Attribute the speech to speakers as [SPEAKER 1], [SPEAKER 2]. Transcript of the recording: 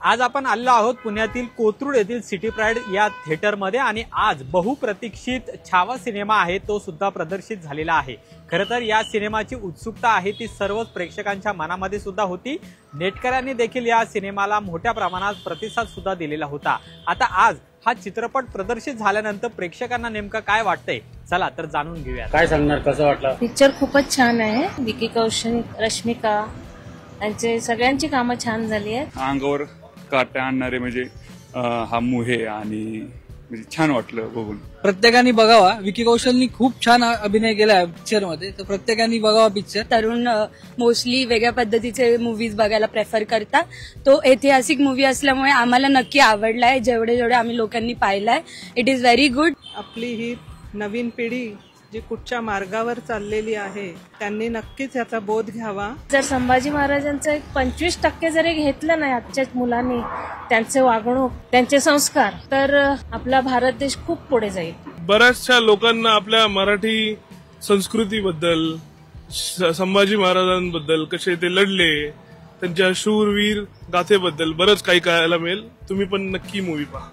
[SPEAKER 1] आज आपण आलो आहोत पुण्यातील कोथरूड येथील सिटी प्राइड या थिएटरमध्ये आणि आज बहुप्रतीक्षित छावा सिनेमा आहे तो सुद्धा प्रदर्शित झालेला आहे। खरं तर या सिनेमाची उत्सुकता आहे ती सर्वच प्रेक्षकांच्या मनामध्ये सुद्धा होती। नेटकऱ्यांनी देखील या सिनेमाला मोठ्या प्रमाणात प्रतिसाद सुद्धा दिलेला होता। आता आज हा चित्रपट प्रदर्शित झाल्यानंतर प्रेक्षकांना नेमका काय वाटतंय चला तर जाणून घेऊया।
[SPEAKER 2] काय सांगणार, कसं वाटलं?
[SPEAKER 3] पिक्चर खूपच छान आहे। विकी कौशल, रश्मिका यांचे सगळ्यांची कामं छान झाली आहेत।
[SPEAKER 4] अंगावर काटा आणणारे म्हणजे हा मुहे आणि म्हणजे छान वाटलं बघून।
[SPEAKER 5] प्रत्येकाने बघावा। विकी कौशलनी खूप छान अभिनय केला पिक्चर मध्ये, तर प्रत्येकाने बघावा पिक्चर।
[SPEAKER 6] तरुण मोस्टली वेगळ्या पद्धतीचे मूवीज बघायला प्रेफर करतात। तो ऐतिहासिक मूवी असल्यामुळे आम्हाला नक्की आवडलाय। जेवढे आम्ही लोकांनी पाहिलाय, इट इज व्हेरी गुड।
[SPEAKER 7] आपली ही नवीन पिढी जी कुठच्या मार्गावर चाललेली आहे त्यांनी नक्कीच याचा बोध घ्यावा।
[SPEAKER 3] जर संभाजी महाराजांचं एक 25% जरी घेतलं नाही आजच्या मुलांनी, त्यांचे वागणूक, त्यांचे संस्कार, तर आपला भारत देश खूप पुढे जाईल।
[SPEAKER 8] बऱ्याचशा लोकांना आपल्या मराठी संस्कृतीबद्दल, संभाजी महाराजांबद्दल, कसे ते लढले, त्यांच्या शूरवीर गाथेबद्दल बरंच काही कळायला मिळेल। तुम्ही पण नक्की मूवी पहा।